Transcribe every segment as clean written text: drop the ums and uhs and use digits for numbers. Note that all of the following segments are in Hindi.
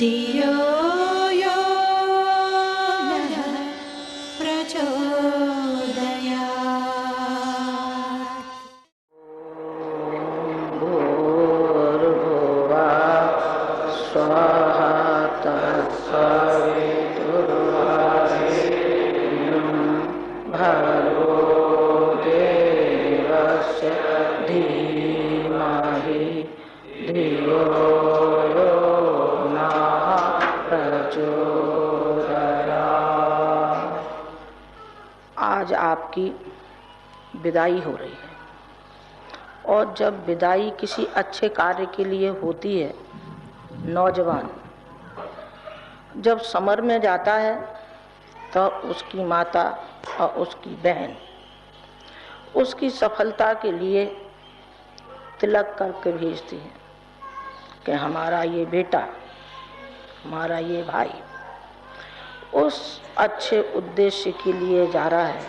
धियो यो नः प्रचोदयात्। भूर्भुवः स्वः तत्सवितुर्वरेण्यं भर्गो देवस्य धीमहि धियो यो नः प्रचोदयात्। आज आपकी विदाई हो रही है, और जब विदाई किसी अच्छे कार्य के लिए होती है, नौजवान जब समर में जाता है तो उसकी माता और उसकी बहन उसकी सफलता के लिए तिलक करके भेजती है कि हमारा ये बेटा, हमारा ये भाई उस अच्छे उद्देश्य के लिए जा रहा है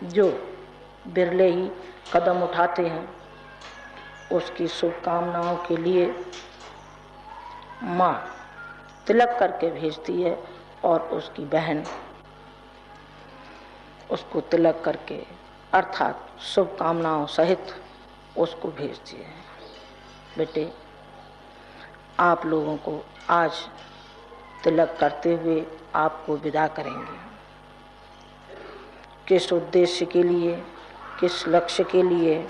जो बिरले ही कदम उठाते हैं। उसकी शुभकामनाओं के लिए माँ तिलक करके भेजती है और उसकी बहन उसको तिलक करके अर्थात शुभकामनाओं सहित उसको भेजती है। बेटे, आप लोगों को आज तिलक करते हुए आपको विदा करेंगे। किस उद्देश्य के लिए, किस लक्ष्य के लिए,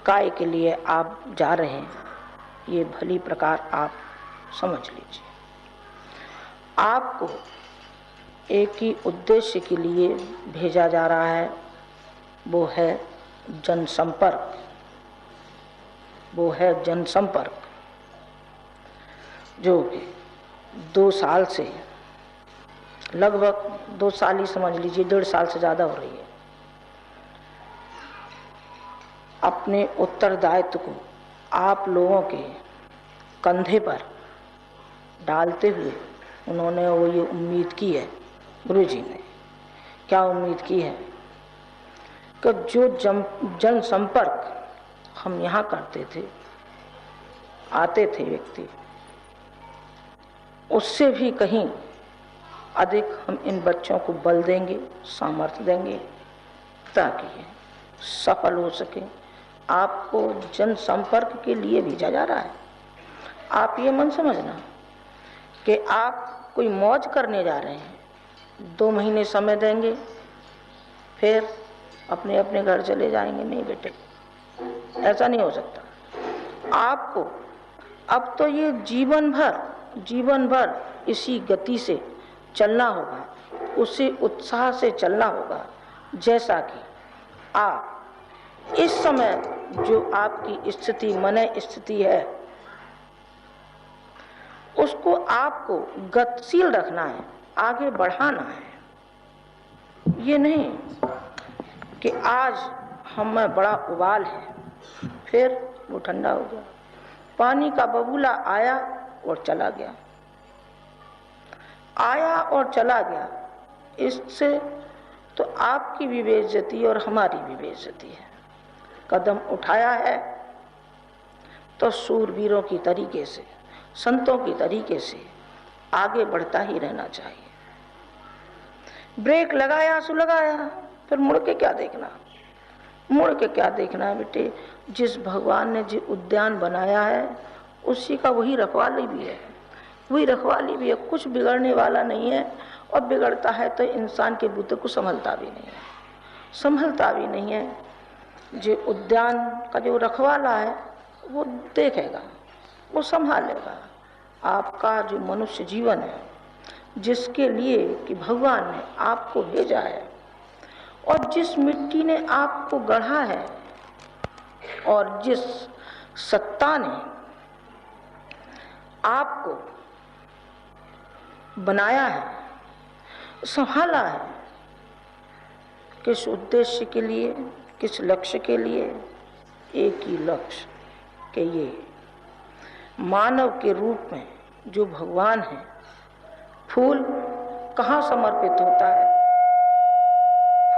काय के लिए आप जा रहे हैं, ये भली प्रकार आप समझ लीजिए। आपको एक ही उद्देश्य के लिए भेजा जा रहा है, वो है जनसंपर्क। वो है जनसंपर्क, जो कि 2 साल से लगभग 2 साल ही समझ लीजिए, 1.5 साल से ज़्यादा हो रही है। अपने उत्तरदायित्व को आप लोगों के कंधे पर डालते हुए उन्होंने वो ये उम्मीद की है, गुरुजी ने क्या उम्मीद की है कि जो जनसंपर्क हम यहाँ करते थे, आते थे व्यक्ति, उससे भी कहीं अधिक हम इन बच्चों को बल देंगे, सामर्थ्य देंगे, ताकि ये सफल हो सके। आपको जनसंपर्क के लिए भेजा जा रहा है। आप ये मन समझना कि आप कोई मौज करने जा रहे हैं, 2 महीने समय देंगे फिर अपने अपने घर चले जाएंगे। नहीं बेटे, ऐसा नहीं हो सकता। आपको अब तो ये जीवन भर इसी गति से चलना होगा, उसी उत्साह से चलना होगा, जैसा कि आप इस समय जो आपकी स्थिति, मन स्थिति है, उसको आपको गतिशील रखना है, आगे बढ़ाना है। ये नहीं कि आज हम में बड़ा उबाल है, फिर वो ठंडा हो गया, पानी का बबूला आया और चला गया, आया और चला गया। इससे तो आपकी भी बेइज्जती और हमारी भी बेइज्जती है। कदम उठाया है तो शूरवीरों की तरीके से, संतों की तरीके से आगे बढ़ता ही रहना चाहिए। ब्रेक लगाया सो लगाया, फिर मुड़ के क्या देखना, मुड़ के क्या देखना है बेटे। जिस भगवान ने जो उद्यान बनाया है उसी का वही रखवाली भी है, वही रखवाली भी है। कुछ बिगड़ने वाला नहीं है, और बिगड़ता है तो इंसान के बूते को संभलता भी नहीं है, संभलता भी नहीं है। जो उद्यान का जो रखवाला है वो देखेगा, वो संभालेगा। आपका जो मनुष्य जीवन है, जिसके लिए कि भगवान ने आपको भेजा है, और जिस मिट्टी ने आपको गढ़ा है, और जिस सत्ता ने आपको बनाया है, संभाला है, किस उद्देश्य के लिए, किस लक्ष्य के लिए? एक ही लक्ष्य कि ये मानव के रूप में जो भगवान है, फूल कहाँ समर्पित होता है?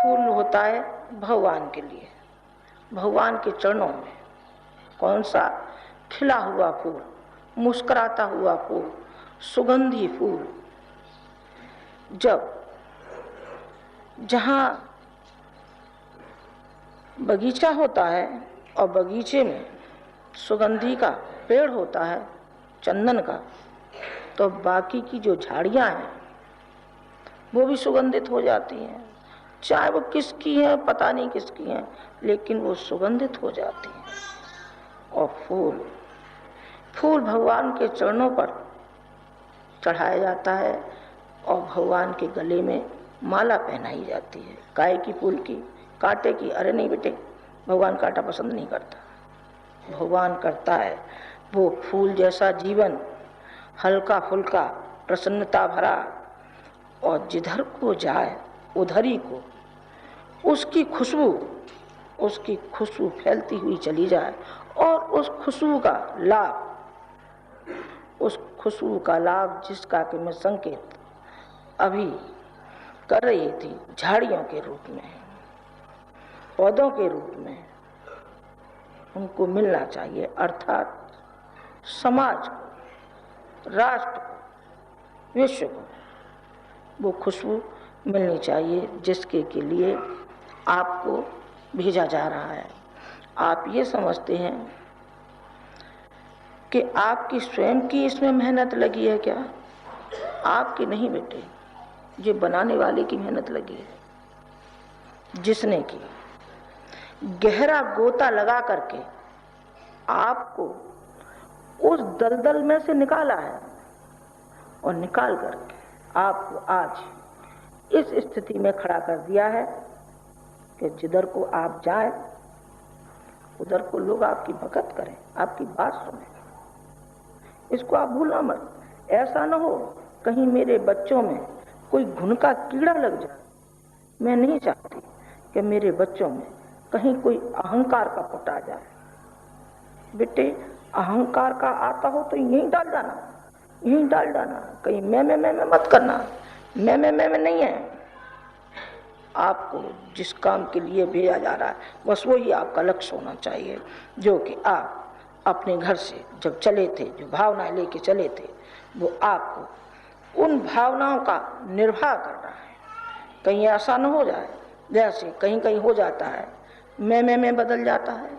फूल होता है भगवान के लिए, भगवान के चरणों में। कौन सा? खिला हुआ फूल, मुस्कुराता हुआ फूल, सुगंधी फूल जब जहाँ बगीचा होता है और बगीचे में सुगंधी का पेड़ होता है, चंदन का, तो बाकी की जो झाड़ियाँ हैं वो भी सुगंधित हो जाती हैं। चाहे वो किसकी है, पता नहीं किसकी है, लेकिन वो सुगंधित हो जाती हैं। और फूल भगवान के चरणों पर चढ़ाया जाता है और भगवान के गले में माला पहनाई जाती है। काय की, फूल की, कांटे की? अरे नहीं बेटे, भगवान कांटा पसंद नहीं करता। भगवान करता है वो फूल जैसा जीवन, हल्का फुल्का, प्रसन्नता भरा, और जिधर को जाए उधर ही को उसकी खुशबू फैलती हुई चली जाए, और उस खुशबू का लाभ जिसका कि मैं संकेत अभी कर रही थी, झाड़ियों के रूप में, पौधों के रूप में उनको मिलना चाहिए। अर्थात समाज को, राष्ट्र को, विश्व को वो खुशबू मिलनी चाहिए जिसके के लिए आपको भेजा जा रहा है। आप ये समझते हैं कि आपकी स्वयं की इसमें मेहनत लगी है क्या? आपकी नहीं बेटे, ये बनाने वाले की मेहनत लगी है, जिसने की गहरा गोता लगा करके आपको उस दलदल में से निकाला है, और निकाल करके आपको आज इस स्थिति में खड़ा कर दिया है कि जिधर को आप जाएं उधर को लोग आपकी भगत करें, आपकी बात सुने। इसको आप भूलना मत। ऐसा न हो कहीं मेरे बच्चों में कोई घुन का कीड़ा लग जाए। मैं नहीं चाहती कि मेरे बच्चों में कहीं कोई अहंकार का पुट आ जाए। बेटे, अहंकार का आता हो तो यहीं डाल डालना, कहीं मैं मत करना। मैं नहीं है। आपको जिस काम के लिए भेजा जा रहा है बस वही आपका लक्ष्य होना चाहिए, जो कि आप अपने घर से जब चले थे, जो भावनाएं लेके चले थे, वो आपको उन भावनाओं का निर्वाह करना है। कहीं ऐसा न हो जाए जैसे कहीं कहीं हो जाता है, मैं बदल जाता है।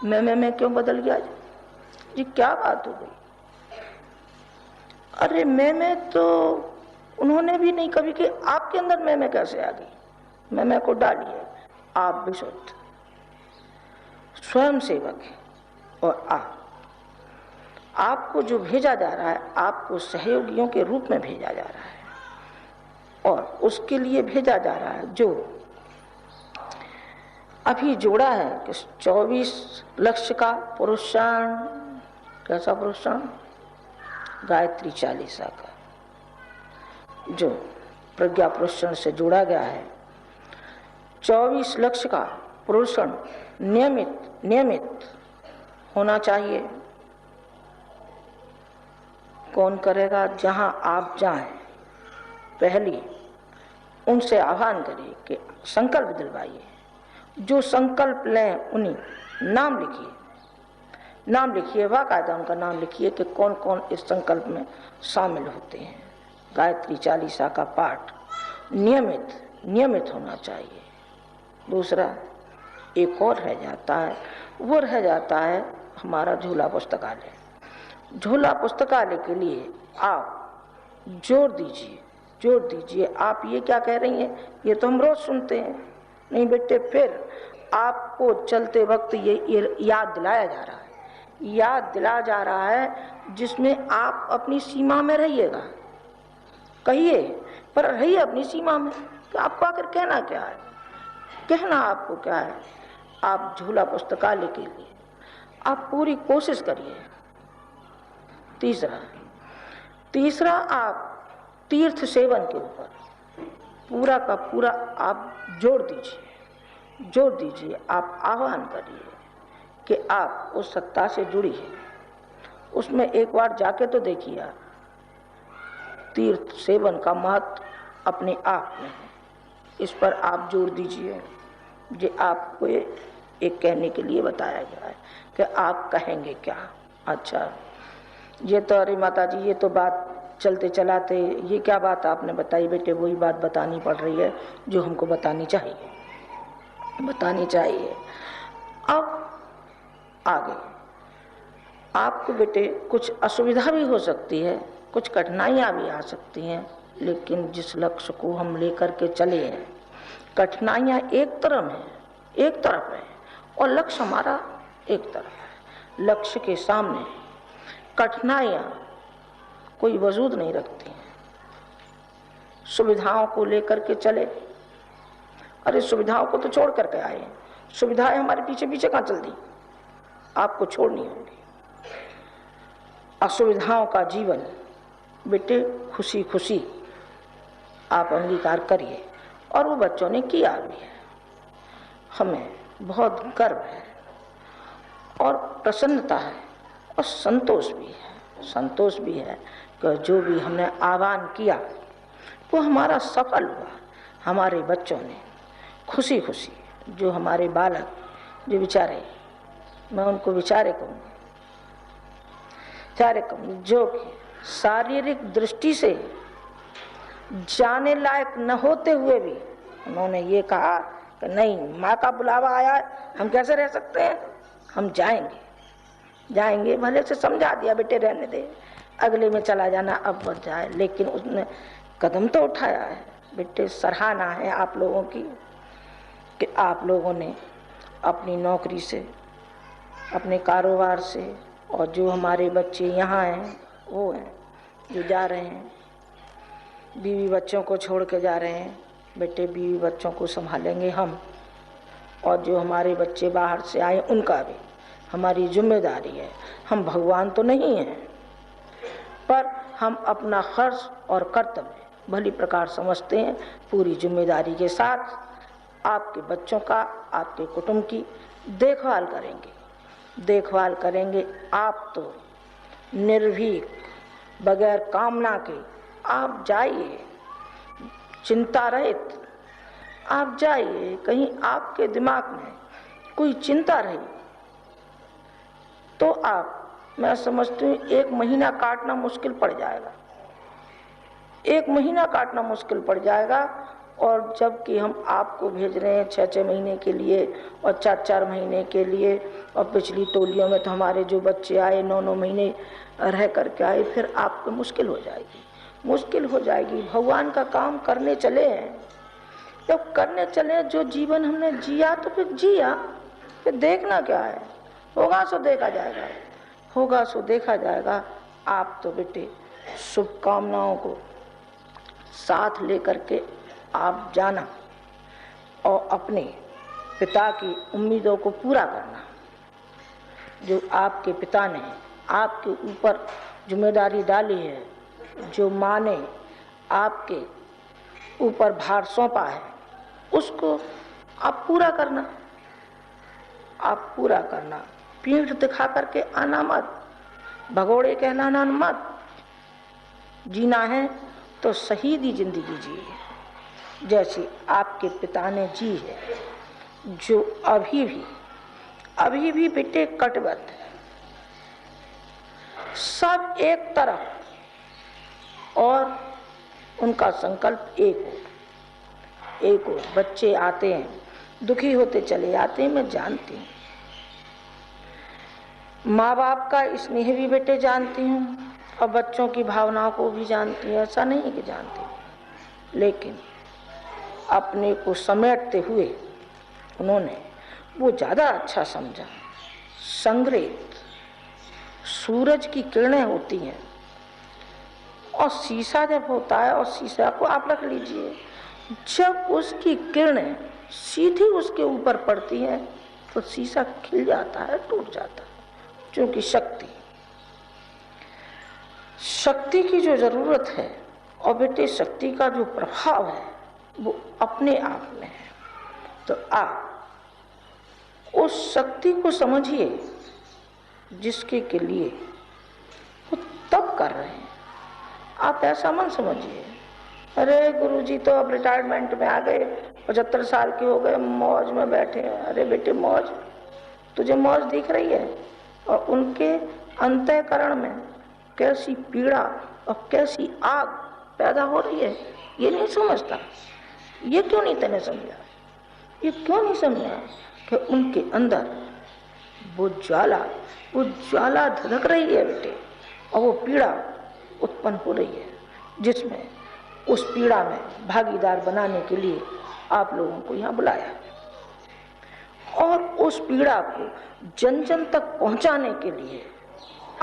मैं क्यों बदल गया जी? क्या बात हो गई? अरे मैं तो उन्होंने भी नहीं कभी कि आपके अंदर मैं कैसे आ गई? मैं को डालिए। आप विशुद्ध स्वयं सेवक हैं, और आपको जो भेजा जा रहा है, आपको सहयोगियों के रूप में भेजा जा रहा है, और उसके लिए भेजा जा रहा है जो अभी जोड़ा है कि 24 लक्ष्य का पुरुषाण। कैसा पुरुषाण? गायत्री चालीसा का, जो प्रज्ञा पुरुषाण से जोड़ा गया है। 24 लक्ष्य का पुरुषाण नियमित होना चाहिए। कौन करेगा? जहां आप जाएं, पहली उनसे आह्वान करिए कि संकल्प दिलवाइए। जो संकल्प लें उन्हीं नाम लिखिए, बाकायदा उनका नाम लिखिए कि कौन कौन इस संकल्प में शामिल होते हैं। गायत्री चालीसा का पाठ नियमित होना चाहिए। दूसरा एक और रह जाता है हमारा झूला पुस्तकालय। झूला पुस्तकालय के लिए आप जोर दीजिए। आप ये क्या कह रही हैं? ये तो हम रोज सुनते हैं। नहीं बेटे, फिर आपको चलते वक्त ये याद दिलाया जा रहा है जिसमें आप अपनी सीमा में रहिएगा। कहिए, पर रहिए अपनी सीमा में। कि आपको आकर कहना क्या है? कहना आपको क्या है? आप झूला पुस्तकालय के लिए आप पूरी कोशिश करिए। तीसरा आप तीर्थ सेवन के ऊपर पूरा का पूरा आप जोर दीजिए। आप आह्वान करिए कि आप उस सत्ता से जुड़िए। उसमें एक बार जाके तो देखिए। तीर्थ सेवन का महत्व अपने आप में है। इस पर आप जोर दीजिए। जो आपको एक कहने के लिए बताया गया है कि आप कहेंगे क्या। अच्छा, ये तो अरे माता जी, ये तो बात चलते चलाते ये क्या बात आपने बताई बेटे, वही बात बतानी पड़ रही है जो हमको बतानी चाहिए। अब आगे आपको बेटे कुछ असुविधा भी हो सकती है, कुछ कठिनाइयाँ भी आ सकती हैं, लेकिन जिस लक्ष्य को हम लेकर के चले हैं, कठिनाइयाँ एक तरफ है और लक्ष्य हमारा एक तरफ है। लक्ष्य के सामने कठिनाइयाँ कोई वजूद नहीं रखती हैं। सुविधाओं को लेकर के चले, अरे सुविधाओं को तो छोड़ करके आए हैं, सुविधाएं हमारे पीछे पीछे कहाँ चल दी, आपको छोड़नी होगी। असुविधाओं का जीवन बेटे खुशी खुशी आप अंगीकार करिए, और वो बच्चों ने किया भी है। हमें बहुत गर्व है और प्रसन्नता है और संतोष भी है कि जो भी हमने आह्वान किया वो हमारा सफल हुआ। हमारे बच्चों ने खुशी खुशी, जो हमारे बालक जो बेचारे, मैं उनको बेचारे कहूँगी, जो कि शारीरिक दृष्टि से जाने लायक न होते हुए भी उन्होंने ये कहा कि नहीं, माँ का बुलावा आया है, हम कैसे रह सकते हैं, हम जाएंगे। भले से समझा दिया बेटे रहने दे, अगले में चला जाना, अब बढ़ जाए, लेकिन उसने कदम तो उठाया है। बेटे सराहना है आप लोगों की कि आप लोगों ने अपनी नौकरी से, अपने कारोबार से, और जो हमारे बच्चे यहाँ हैं वो हैं जो जा रहे हैं, बीवी बच्चों को छोड़ के जा रहे हैं। बेटे बीवी बच्चों को संभालेंगे हम, और जो हमारे बच्चे बाहर से आए उनका भी हमारी जिम्मेदारी है। हम भगवान तो नहीं हैं, पर हम अपना फर्ज और कर्तव्य भली प्रकार समझते हैं। पूरी जिम्मेदारी के साथ आपके बच्चों का, आपके कुटुंब की देखभाल करेंगे। आप तो निर्भीक, बगैर कामना के आप जाइए, चिंता रहित आप जाइए। कहीं आपके दिमाग में कोई चिंता रही तो मैं समझती हूँ 1 महीना काटना मुश्किल पड़ जाएगा। 1 महीना काटना मुश्किल पड़ जाएगा। और जबकि हम आपको भेज रहे हैं 6-6 महीने के लिए और 4-4 महीने के लिए, और पिछली टोलियों में तो हमारे जो बच्चे आए 9-9 महीने रह करके आए, फिर आपको मुश्किल हो जाएगी। भगवान का काम करने चले हैं, जब करने चले, जो जीवन हमने जिया तो फिर जिया, फिर देखना क्या है, होगा सो देखा जाएगा। आप तो बेटे शुभकामनाओं को साथ लेकर के आप जाना और अपने पिता की उम्मीदों को पूरा करना। जो आपके पिता ने आपके ऊपर जिम्मेदारी डाली है, जो माँ ने आपके ऊपर भार सौंपा है, उसको आप पूरा करना। पीठ दिखा करके आना मत, भगोड़े कहलाना मत। जीना है तो शहीदी जिंदगी जिए, जैसे आपके पिता ने जी है, जो अभी भी बेटे कटिबद्ध है। सब एक तरफ और उनका संकल्प एक हो। बच्चे आते हैं, दुखी होते चले आते हैं, मैं जानती हूँ। माँ बाप का स्नेह भी बेटे जानती हूँ, और बच्चों की भावनाओं को भी जानती हूँ, ऐसा नहीं कि जानती हूँ, लेकिन अपने को समेटते हुए उन्होंने वो ज़्यादा अच्छा समझा। संग्रहित सूरज की किरणें होती हैं, और शीशा जब होता है, और शीशा को आप रख लीजिए, जब उसकी किरणें सीधी उसके ऊपर पड़ती हैं तो शीशा खिल जाता है, टूट जाता है। क्योंकि शक्ति की जो जरूरत है, और बेटे शक्ति का जो प्रभाव है वो अपने आप में है। तो आप उस शक्ति को समझिए जिसके के लिए वो तब कर रहे हैं। आप ऐसा मत समझिए, अरे गुरुजी तो अब रिटायरमेंट में आ गए, 75 साल के हो गए, मौज में बैठे हैं। अरे बेटे मौज, तुझे मौज दिख रही है, और उनके अंतःकरण में कैसी पीड़ा और कैसी आग पैदा हो रही है ये नहीं समझता। ये क्यों नहीं तूने समझा? ये क्यों नहीं समझा कि उनके अंदर वो ज्वाला धधक रही है बेटे, और वो पीड़ा उत्पन्न हो रही है, जिसमें उस पीड़ा में भागीदार बनाने के लिए आप लोगों को यहाँ बुलाया, और उस पीड़ा को जन जन तक पहुँचाने के लिए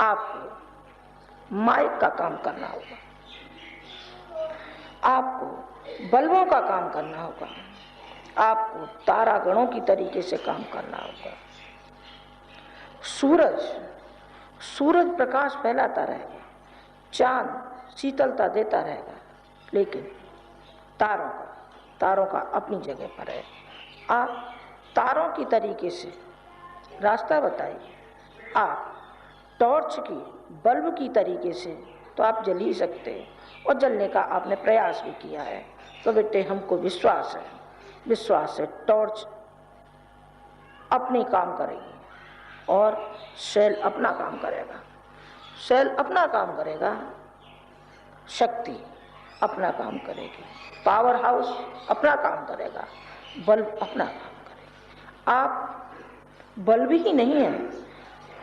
आपको माइक का काम करना होगा, आपको बल्बों का काम करना होगा, आपको तारागणों की तरीके से काम करना होगा। सूरज प्रकाश फैलाता रहेगा, चांद शीतलता देता रहेगा, लेकिन तारों का अपनी जगह पर है। आप तारों की तरीके से रास्ता बताइए, आप टॉर्च की बल्ब की तरीके से तो आप जल ही सकते हैं, और जलने का आपने प्रयास भी किया है। तो बेटे हमको विश्वास है टॉर्च अपनी काम करेगी और सेल अपना काम करेगा, शक्ति अपना काम करेगी, पावर हाउस अपना काम करेगा, बल्ब अपना काम करेगा। आप बल्ब ही नहीं है,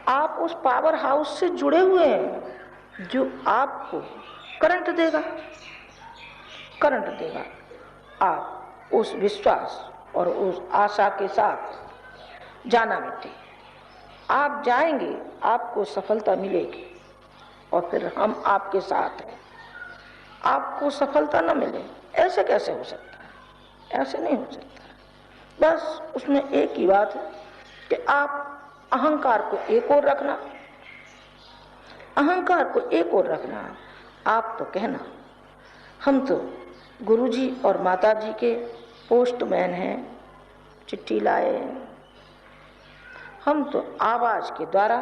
आप उस पावर हाउस से जुड़े हुए हैं जो आपको करंट देगा। आप उस विश्वास और उस आशा के साथ जाना बेटे, आप जाएंगे, आपको सफलता मिलेगी, और फिर हम आपके साथ हैं। आपको सफलता न मिले ऐसे कैसे हो सकता है? ऐसे नहीं हो सकता। बस उसमें एक ही बात है कि आप अहंकार को एक ओर रखना। आप तो कहना हम तो गुरुजी और माताजी के पोस्टमैन हैं, चिट्ठी लाए हैं, हम तो आवाज के द्वारा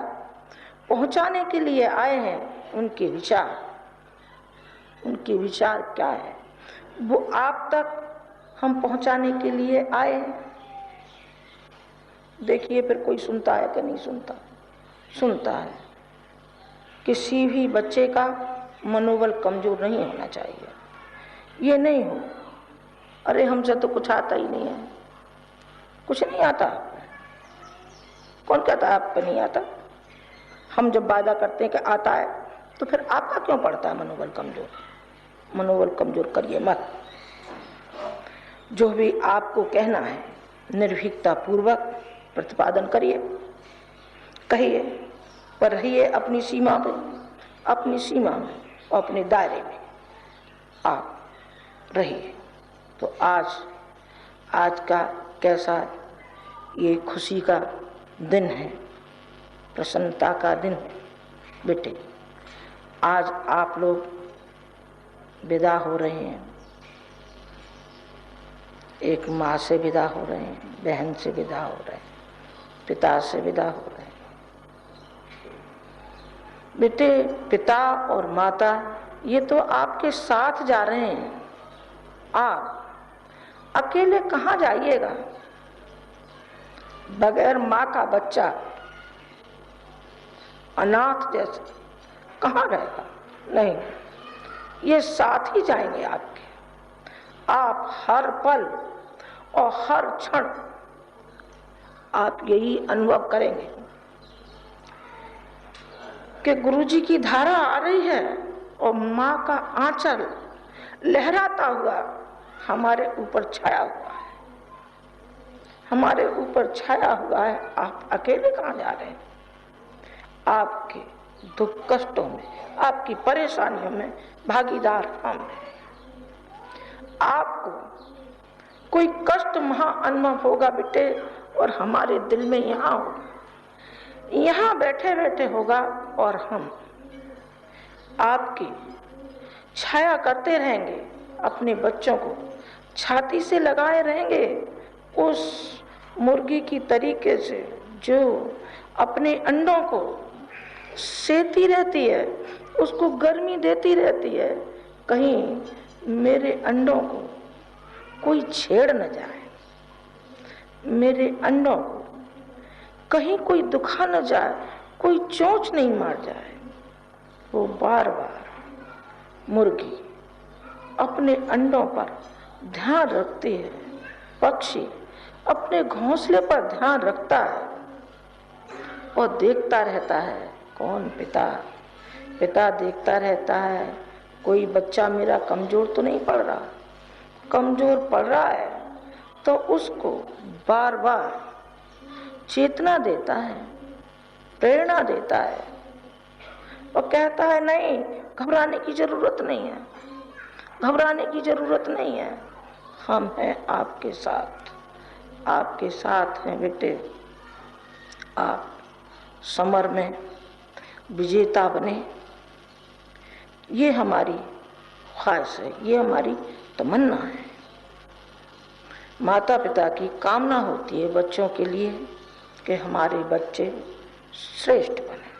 पहुंचाने के लिए आए हैं उनके विचार क्या है वो आप तक हम पहुंचाने के लिए आए हैं। देखिए फिर कोई सुनता है कि नहीं सुनता है। किसी भी बच्चे का मनोबल कमजोर नहीं होना चाहिए। ये नहीं हो अरे हमसे तो कुछ आता ही नहीं है, कुछ नहीं आता। कौन कहता है आपको नहीं आता? हम जब वादा करते हैं कि आता है तो फिर आपका क्यों पड़ता है मनोबल कमजोर? मनोबल कमजोर करिए मत। जो भी आपको कहना है निर्भीकता पूर्वक प्रतिपादन करिए, कहिए, पर रहिए अपनी सीमा में और अपने दायरे में आप रहिए। तो आज का कैसा ये खुशी का दिन है, प्रसन्नता का दिन है बेटे। आज आप लोग विदा हो रहे हैं, एक माँ से विदा हो रहे हैं, बहन से विदा हो रहे हैं, पिता से विदा हो रहे हैं। बेटे पिता और माता ये तो आपके साथ जा रहे हैं, आप अकेले कहाँ जाइएगा? बगैर माँ का बच्चा अनाथ जैसे कहाँ रहेगा? नहीं, ये साथ ही जाएंगे आपके। आप हर पल और हर क्षण आप यही अनुभव करेंगे कि गुरुजी की धारा आ रही है और माँ का आंचल लहराता हुआ हमारे ऊपर छाया हुआ है। आप अकेले कहाँ जा रहे हैं? आपके दुख कष्टों में, आपकी परेशानियों में भागीदार हम हैं। आपको कोई कष्ट महा अनुभव होगा बेटे, और हमारे दिल में यहाँ बैठे होगा, और हम आपकी छाया करते रहेंगे, अपने बच्चों को छाती से लगाए रहेंगे उस मुर्गी की तरीके से जो अपने अंडों को सेती रहती है, उसको गर्मी देती रहती है। कहीं मेरे अंडों को कोई छेड़ न जाए, मेरे अंडों को कहीं कोई दुखा न जाए, कोई चोंच नहीं मार जाए। वो बार बार मुर्गी अपने अंडों पर ध्यान रखती है, पक्षी अपने घोंसले पर ध्यान रखता है और देखता रहता है। कौन? पिता। पिता देखता रहता है कोई बच्चा मेरा कमजोर तो नहीं पड़ रहा। कमजोर पड़ रहा है तो उसको बार बार चेतना देता है, प्रेरणा देता है और कहता है नहीं, घबराने की जरूरत नहीं है, घबराने की जरूरत नहीं है, हम हैं आपके साथ, आपके साथ हैं बेटे। आप समर में विजेता बने, ये हमारी ख्वाहिश है, ये हमारी तमन्ना है। माता पिता की कामना होती है बच्चों के लिए कि हमारे बच्चे श्रेष्ठ बने,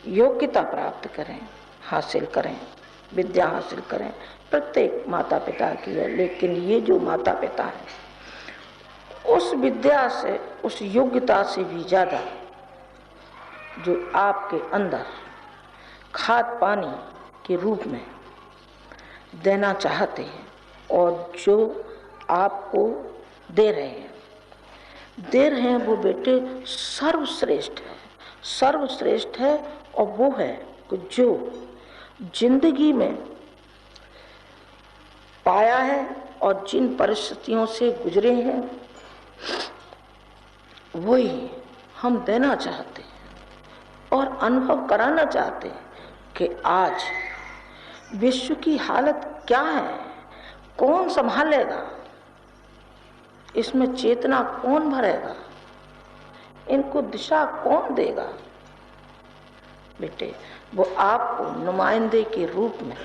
योग्यता प्राप्त करें, हासिल करें, विद्या हासिल करें। प्रत्येक माता पिता की है, लेकिन ये जो माता पिता है उस विद्या से, उस योग्यता से भी ज्यादा जो आपके अंदर खाद पानी के रूप में देना चाहते हैं और जो आपको दे रहे हैं वो बेटे सर्वश्रेष्ठ है, सर्वश्रेष्ठ है। और वो है कि जो जिंदगी में पाया है और जिन परिस्थितियों से गुजरे हैं वही हम देना चाहते हैं और अनुभव कराना चाहते हैं कि आज विश्व की हालत क्या है, कौन संभालेगा, इसमें चेतना कौन भरेगा, इनको दिशा कौन देगा। बेटे वो आपको नुमाइंदे के रूप में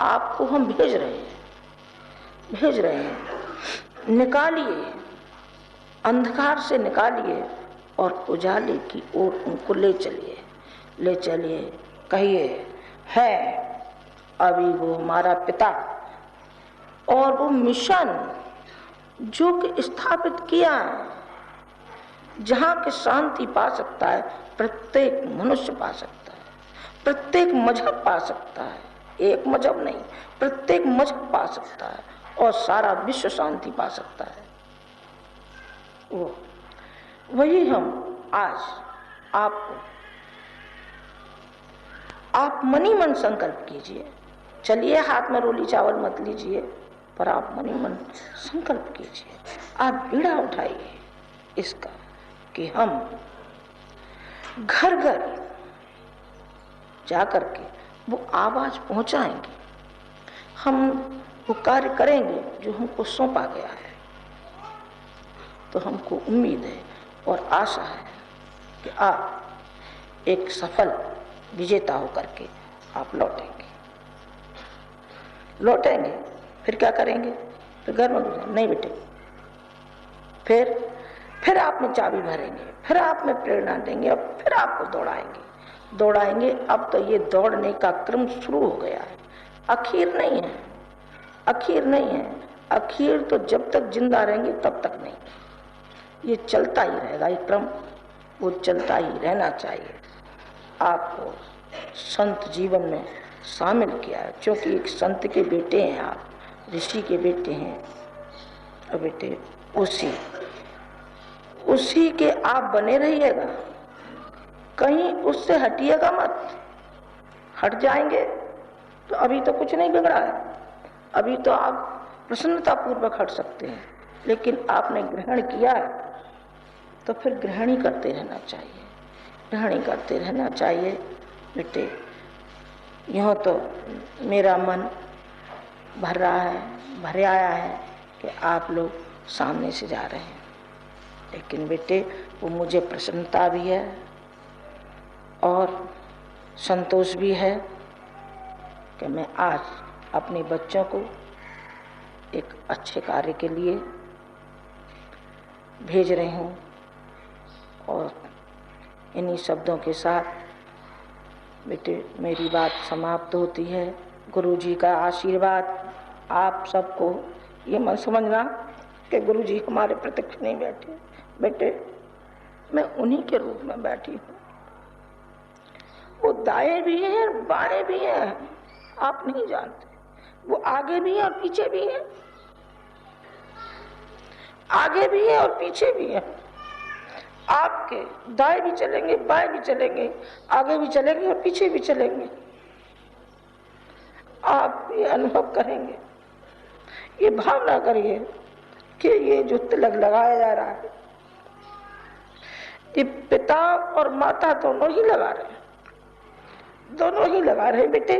आपको हम भेज रहे हैं। निकालिए, अंधकार से निकालिए और उजाले की ओर उनको ले चलिए। कहिए है अभी वो हमारा पिता और वो मिशन जो कि स्थापित किया है, जहाँ के शांति पा सकता है, प्रत्येक मनुष्य पा सकता है, प्रत्येक मजहब पा सकता है, एक मजहब नहीं, प्रत्येक मजहब पा सकता है और सारा विश्व शांति पा सकता है। वही हम आज आपको, आप मनी मन संकल्प कीजिए। चलिए हाथ में रोली चावल मत लीजिए, पर आप मनी मन संकल्प कीजिए, आप बीड़ा उठाइए इसका कि हम घर घर जाकर के वो आवाज पहुंचाएंगे, हम वो कार्य करेंगे जो हमको सौंपा गया है। तो हमको उम्मीद है और आशा है कि आप एक सफल विजेता होकर के आप लौटेंगे। फिर क्या करेंगे? फिर घर में नहीं बेटे, फिर आप में चाबी भरेंगे, फिर आप में प्रेरणा देंगे और फिर आपको दौड़ाएंगे। अब तो ये दौड़ने का क्रम शुरू हो गया है, आखिर नहीं है। आखिर तो जब तक जिंदा रहेंगे तब तक नहीं, ये चलता ही रहेगा, ये क्रम वो चलता ही रहना चाहिए। आपको संत जीवन में शामिल किया है, क्योंकि एक संत के बेटे हैं आप, ऋषि के बेटे हैं। और बेटे उसी के आप बने रहिएगा, कहीं उससे हटिएगा मत। हट जाएंगे तो अभी तो कुछ नहीं बिगड़ा है, अभी तो आप प्रसन्नता पूर्वक हट सकते हैं, लेकिन आपने ग्रहण किया है तो फिर ग्रहण ही करते रहना चाहिए। बेटे यूँ तो मेरा मन भर आया है कि आप लोग सामने से जा रहे हैं, लेकिन बेटे वो मुझे प्रसन्नता भी है और संतोष भी है कि मैं आज अपने बच्चों को एक अच्छे कार्य के लिए भेज रही हूँ। और इन्हीं शब्दों के साथ बेटे मेरी बात समाप्त होती है। गुरुजी का आशीर्वाद आप सबको, ये मत समझना कि गुरुजी हमारे प्रत्यक्ष नहीं बैठे, बेटे मैं उन्हीं के रूप में बैठी हूँ। वो दाएं भी है बाएं भी है, आप नहीं जानते। वो आगे भी है और पीछे भी है, आगे भी है और पीछे भी है। आपके दाएं भी चलेंगे बाएं भी चलेंगे, आगे भी चलेंगे और पीछे भी चलेंगे। आप ये अनुभव करेंगे, ये भावना करिए कि ये जो तिलक लगाया जा रहा है ये पिता और माता दोनों ही लगा रहे हैं, दोनों ही लगा रहे हैं बेटे।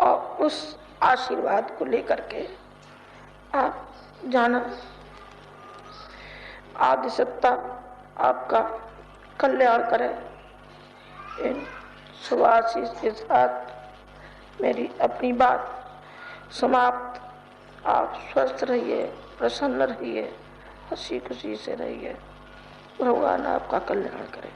और उस आशीर्वाद को लेकर के आप जाना। आदि सत्ता आपका कल्याण करे। इन शुभ आशीष के साथ मेरी अपनी बात समाप्त। आप स्वस्थ रहिए, प्रसन्न रहिए, हंसी खुशी से रहिए। भगवान आपका कल्याण करे।